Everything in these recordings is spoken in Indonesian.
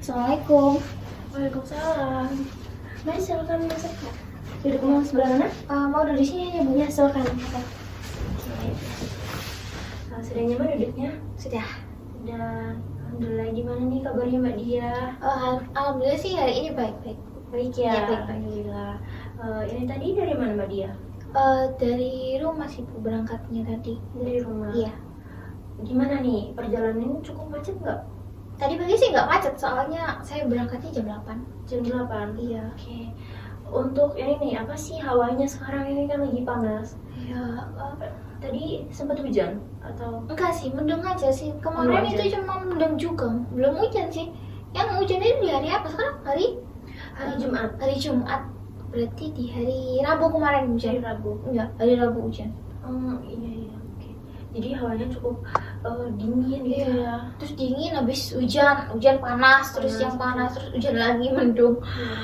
Assalamualaikum. Waalaikumsalam. Mari silakan masuk. Duduk mau sebelah mana? Mau duduk di sini aja Bu? Ya, silakan. Oke. Sudah nyaman duduknya? Sudah. Sudah. Alhamdulillah. Gimana nih kabarnya Mbak Dia? Alhamdulillah sih hari ini baik-baik. Baik ya. Ya, baik. Alhamdulillah. Ini tadi dari mana Mbak Dia? Dari rumah sih Bu berangkatnya tadi. Dari rumah. Iya. Gimana nih perjalanan cukup macet nggak? Tadi pagi sih nggak macet soalnya saya berangkatnya jam 8. Jam 8. Iya. Oke. Untuk ini nih apa sih hawanya sekarang ini kan lagi panas. Iya. Tadi sempat hujan atau? Enggak sih, mendung aja sih. Kemarin Mendung aja. itu cuma mendung juga, belum hujan sih. Yang hujan itu di hari apa sekarang? Hari Jumat. Hari Jumat. Berarti di hari Rabu kemarin hujan. Hari Rabu. Enggak, hari Rabu hujan. Iya. Oke. Jadi hawanya cukup dingin gitu Iya. ya. Terus dingin habis hujan panas, terus yang panas terus hujan lagi mendung.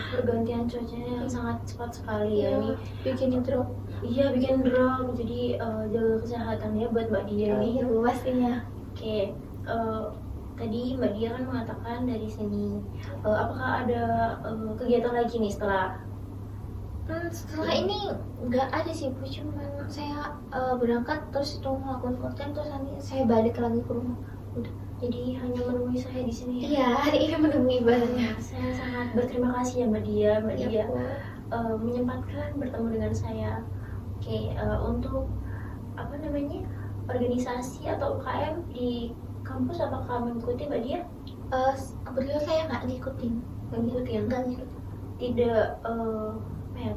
Pergantian cuacanya yang sangat cepat sekali ya ini. Bikin drop. Iya bikin drop. Jadi jaga kesehatan ya buat Mbak Dia nih. Iya, Bu, pastinya. Oke. Tadi Mbak Dia kan mengatakan dari sini. Apakah ada kegiatan lagi nih setelah? Setelah ini nggak ada sih Bu, cuman saya berangkat terus itu ngelakuin konten terus nanti saya balik lagi ke rumah. Udah. Jadi hanya menemui saya di sini ya. Iya, hari ini menemui ibadahnya. Saya sangat berterima kasih ya Mbak Dia. Mbak Iya, Dia Bu. menyempatkan bertemu dengan saya. Oke, untuk apa namanya organisasi atau UKM di kampus apakah mengikuti Mbak Dia? Kebetulan saya nggak ngikutin. Nggak ngikutin. Tidak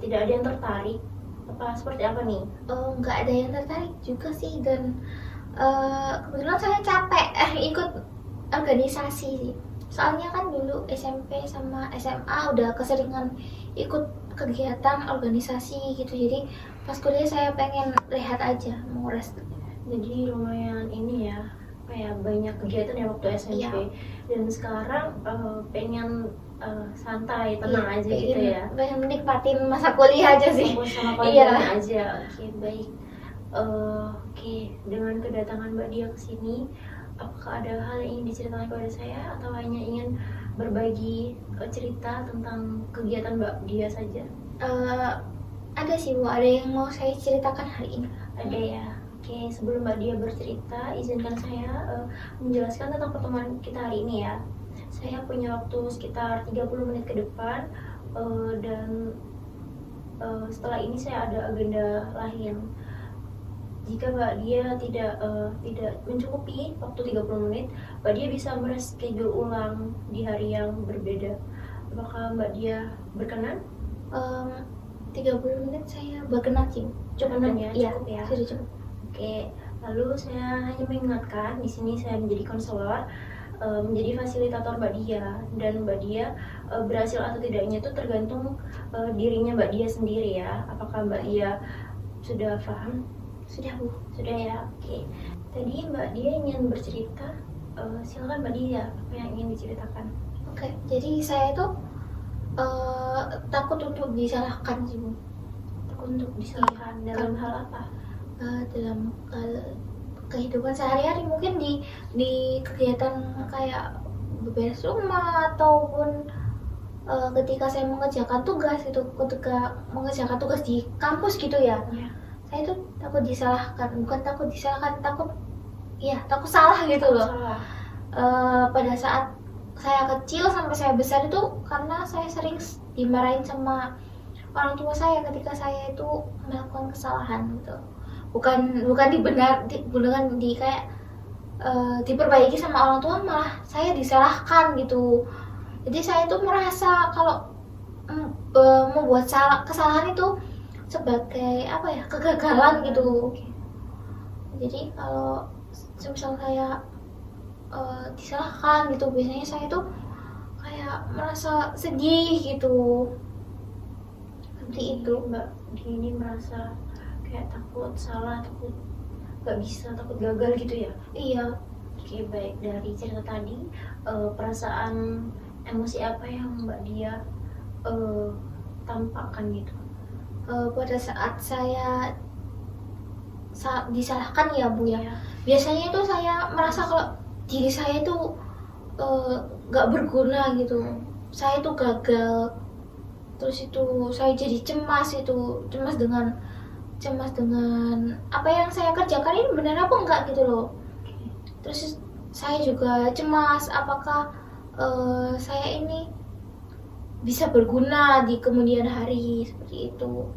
tidak ada yang tertarik apa seperti apa nih? Nggak ada yang tertarik juga sih dan kebetulan saya capek ikut organisasi sih. Soalnya kan dulu SMP sama SMA udah keseringan ikut kegiatan organisasi gitu. Jadi pas kuliah saya pengen rehat aja, mau rest. Jadi lumayan ini ya, kayak banyak kegiatan ya waktu SMP. Iya. Dan sekarang pengen santai, tenang aja gitu ya. Pengen menikmatin masa kuliah aja sih. Fokus sama Iya. keluarganya aja. Oke, baik. Oke, dengan kedatangan Mbak Dia ke sini, apakah ada hal yang ingin diceritakan kepada saya atau hanya ingin berbagi cerita tentang kegiatan Mbak Dia saja? Ada sih Bu, ada yang mau saya ceritakan hari ini. Ada ya. Oke, sebelum Mbak Dia bercerita, izinkan saya menjelaskan tentang pertemuan kita hari ini ya. Saya punya waktu sekitar 30 menit ke depan dan setelah ini saya ada agenda lain. Jika Mbak Dia tidak mencukupi waktu 30 menit, Mbak Dia bisa mereschedule ulang di hari yang berbeda. Apakah Mbak Dia berkenan? 30 menit saya berkenan sih. Cukup Berkenan ya, Iya, cukup ya. sudah cukup. Oke, lalu saya hanya mengingatkan di sini saya menjadi konselor, menjadi fasilitator Mbak Dia, dan Mbak Dia berhasil atau tidaknya itu tergantung dirinya Mbak Dia sendiri ya. Apakah Mbak Dia sudah paham? Sudah Bu. Sudah ya. Oke. Tadi Mbak Dia ingin bercerita, silakan Mbak Dia apa yang ingin diceritakan? Oke, jadi saya itu takut untuk disalahkan sih Bu. Takut untuk disalahkan dalam hal apa? Dalam kehidupan sehari-hari mungkin di kegiatan kayak beberes rumah ataupun ketika saya mengerjakan tugas itu, ketika mengerjakan tugas di kampus gitu ya. Ya. Saya itu takut disalahkan, bukan takut disalahkan, takut salah gitu loh. Salah. Pada saat saya kecil sampai saya besar itu karena saya sering dimarahin sama orang tua saya ketika saya itu melakukan kesalahan gitu. Bukan diperbaiki sama orang tua, malah saya disalahkan gitu. Jadi saya itu merasa kalau membuat kesalahan itu sebagai kegagalan gitu. Jadi kalau misal saya disalahkan gitu, biasanya saya tuh kayak merasa sedih gitu. Seperti itu. Mbak Dia ini merasa kayak takut salah, takut nggak bisa, takut gagal gitu ya? Iya. Oke, baik. Dari cerita tadi, perasaan emosi apa yang Mbak Dia tampakkan gitu? Pada saat saya disalahkan ya Bu ya, Iya. biasanya itu saya merasa kalau diri saya itu nggak berguna gitu. Saya tuh gagal, terus itu saya jadi cemas dengan apa yang saya kerjakan ini benar apa enggak gitu loh. Terus saya juga cemas apakah saya ini bisa berguna di kemudian hari, seperti itu.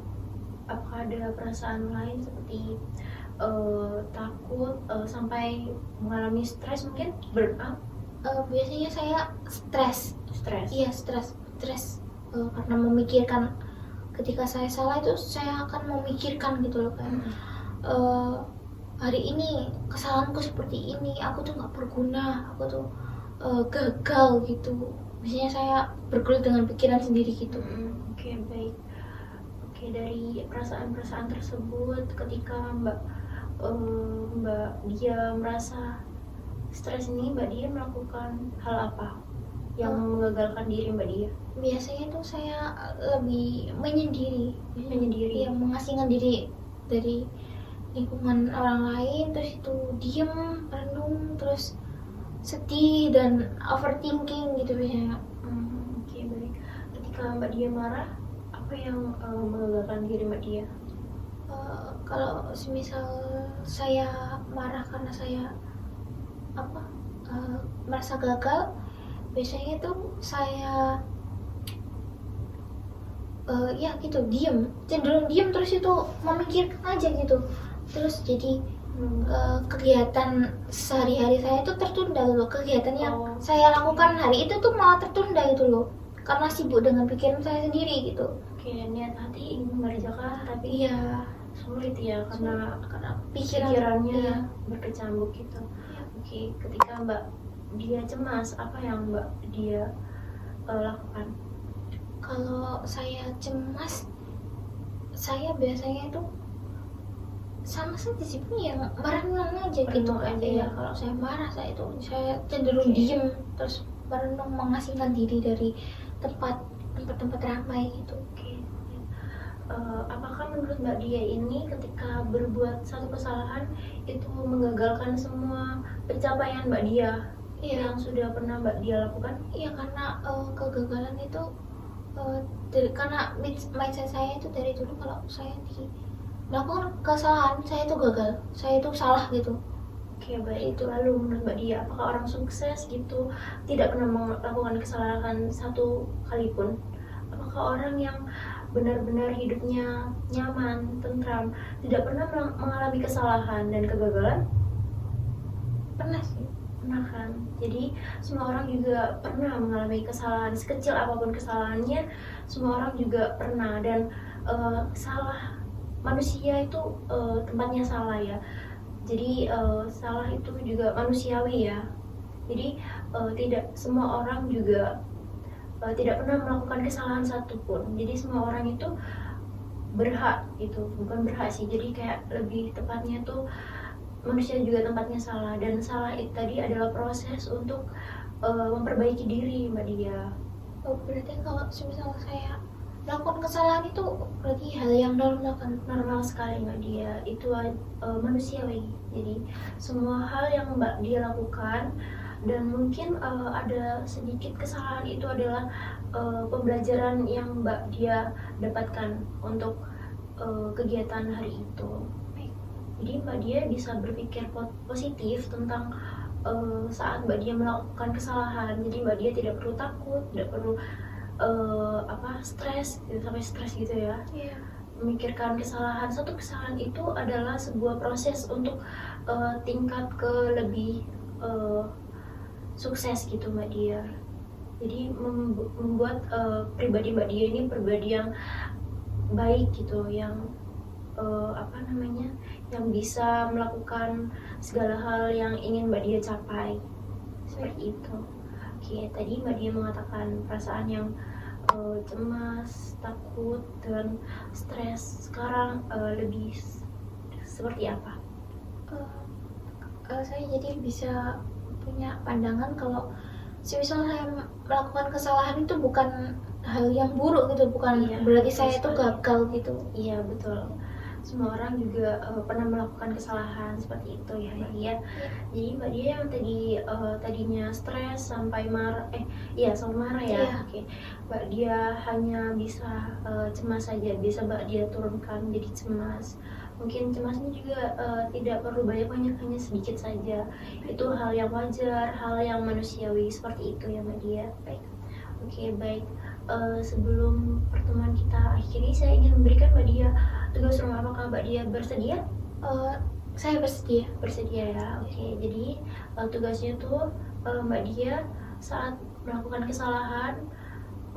Apakah ada perasaan lain seperti takut sampai mengalami stres mungkin burnout? Biasanya saya stres. Stres. Iya, stres karena memikirkan, ketika saya salah itu saya akan memikirkan gitu loh kan. Hari ini kesalahanku seperti ini, aku tuh nggak berguna, aku tuh gagal gitu. Biasanya saya bergelut dengan pikiran sendiri gitu. Oke, baik. Oke, dari perasaan-perasaan tersebut ketika Mbak Dia merasa stres ini, Mbak Dia melakukan hal apa yang menggagalkan diri Mbak Dia? Biasanya tuh saya lebih menyendiri, Menyendiri. yang mengasingkan diri dari lingkungan orang lain, terus itu diem, renung, terus sedih dan overthinking gitu biasanya. Oke, baik. Ketika Mbak Dia marah, apa yang menggagalkan diri Mbak Dia? Kalau semisal saya marah karena saya merasa gagal, biasanya tuh saya ya gitu, cenderung diem, terus itu memikirkan aja gitu, terus jadi kegiatan sehari-hari saya itu tertunda loh, kegiatan yang saya lakukan hari itu tuh malah tertunda gitu loh, karena sibuk dengan pikiran saya sendiri gitu. Oke, niat hati ingin mengerjakan tapi Iya, sulit ya karena pikirannya pikirannya berkecamuk gitu. Oke, ketika Mbak Dia cemas, apa yang Mbak Dia lakukan? Kalau saya cemas, saya biasanya itu sama saja sih, yang merenung aja gitu Merenung kan. aja Ya ya. kalau saya marah, saya cenderung diem, terus merenung, mengasingkan diri dari tempat ramai gitu. Oke. Apakah menurut Mbak Dia ini ketika berbuat satu kesalahan itu menggagalkan semua pencapaian Mbak Dia Iya, yang sudah pernah Mbak Dia lakukan? iya, karena kegagalan itu karena mindset saya itu dari dulu, kalau saya melakukan kesalahan, saya itu gagal, saya itu salah gitu. Oke, baik. Itu lalu menurut Mbak Dia, apakah orang sukses gitu tidak pernah melakukan kesalahan satu kali pun? Apakah orang yang benar-benar hidupnya nyaman, tentram, tidak pernah mengalami kesalahan dan kegagalan? Pernah sih. Pernah kan? Jadi semua orang juga pernah mengalami kesalahan, sekecil apapun kesalahannya, semua orang juga pernah. Dan salah manusia itu tempatnya salah ya. Jadi salah itu juga manusiawi ya. Jadi tidak semua orang juga tidak pernah melakukan kesalahan satupun. Jadi semua orang itu berhak, itu bukan berhak sih, jadi kayak lebih tepatnya tuh manusia juga tempatnya salah, dan salah itu tadi adalah proses untuk memperbaiki diri Mbak Dia. Berarti kalau misalnya saya melakukan kesalahan itu berarti hal yang normal kan? Normal sekali Mbak Dia, itu manusiawi. Jadi semua hal yang Mbak Dia lakukan, dan mungkin ada sedikit kesalahan, itu adalah pembelajaran yang Mbak Dia dapatkan untuk kegiatan hari itu. Jadi Mbak Dia bisa berpikir positif tentang saat Mbak Dia melakukan kesalahan. Jadi Mbak Dia tidak perlu takut, tidak perlu stres, sampai stres gitu ya. Iya. Memikirkan kesalahan, satu kesalahan itu adalah sebuah proses untuk tingkat ke lebih sukses gitu Mbak Dia. Jadi membuat pribadi Mbak Dia ini pribadi yang baik gitu, yang yang bisa melakukan segala hal yang ingin Mbak Dia capai, seperti itu. Oke, tadi Mbak Dia mengatakan perasaan yang cemas, takut, dan stres. Sekarang lebih seperti apa? Saya jadi bisa punya pandangan kalau misal saya melakukan kesalahan itu bukan hal yang buruk gitu, bukan berarti saya itu gagal gitu. Iya, betul. semua orang juga pernah melakukan kesalahan seperti itu ya Mbak Dia. Jadi Mbak Dia yang tadinya stres sampai marah, sampai marah ya. Iya. Oke. Mbak Dia hanya bisa cemas saja, bisa Mbak Dia turunkan jadi cemas. Mungkin cemasnya juga tidak perlu banyak-banyak, hanya sedikit saja. Itu hal yang wajar, hal yang manusiawi seperti itu ya Mbak Dia. Baik. Oke, baik. Sebelum pertemuan kita akhiri, saya ingin memberikan Mbak Dia tugas rumah. Apakah Mbak Dia bersedia? Saya bersedia. Bersedia ya. Oke. Jadi tugasnya tuh Mbak Dia saat melakukan kesalahan,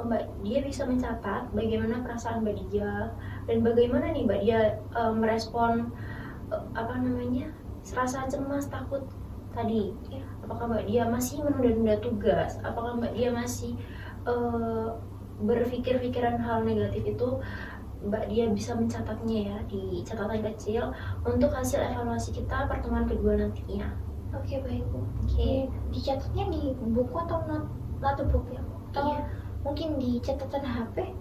Mbak Dia bisa mencatat bagaimana perasaan Mbak Dia dan bagaimana nih Mbak Dia merespon rasa cemas, takut tadi. Apakah Mbak Dia masih menunda-nunda tugas? Apakah Mbak Dia masih berpikir-pikiran hal negatif itu? Mbak Dia bisa mencatatnya ya di catatan kecil untuk hasil evaluasi kita pertemuan kedua nantinya. Oke, baik Bu. Oke. Dicatatnya di buku atau notebook ya? Atau Iya. mungkin di catatan HP?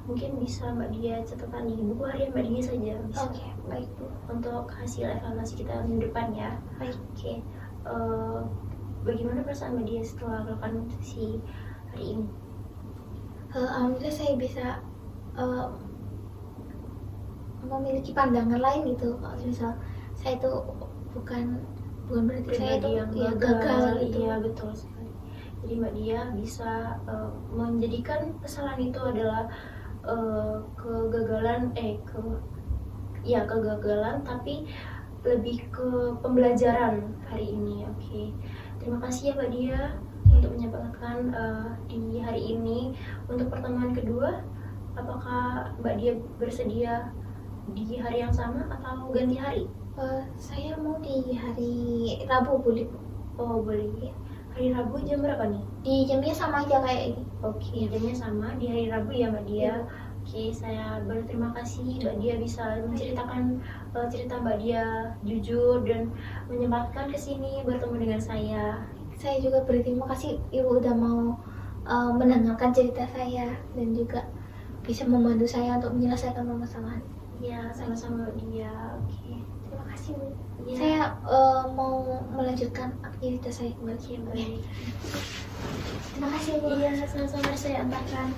Mungkin bisa Mbak Dia catatan di buku harian Mbak Dia saja bisa. Oke, baik Bu. Untuk hasil evaluasi kita minggu depan ya. Baik. Oke. Bagaimana perasaan Mbak Dia setelah melakukan sesi hari ini? Alhamdulillah saya bisa memiliki pandangan lain gitu. Kalau misal saya itu bukan berarti saya itu yang ya gagal gitu. Iya, betul sekali. Jadi Mbak Dia bisa menjadikan kesalahan itu adalah kegagalan, tapi lebih ke pembelajaran hari ini. Oke. Terima kasih ya Mbak Dia untuk menyempatkan di hari ini untuk pertemuan kedua. Apakah Mbak Dia bersedia di hari yang sama atau ganti hari? Saya mau di hari Rabu, boleh Bu? Oh, boleh. Hari Rabu jam berapa nih? Di jamnya sama aja kayak ini. Oke, jamnya sama di hari Rabu ya Mbak Dia. Oke, saya berterima kasih Mbak Dia bisa menceritakan cerita Mbak Dia jujur dan menyempatkan kesini bertemu dengan saya. Saya juga berterima kasih Ibu udah mau mendengarkan cerita saya dan juga bisa membantu saya untuk menyelesaikan permasalahan. Ya, sama-sama Mbak Dia. Oke. Terima kasih Bu. Ya. Saya mau melanjutkan aktivitas saya kembali. Oke, baik. Terima kasih Bu. Iya, sama-sama saya antarkan.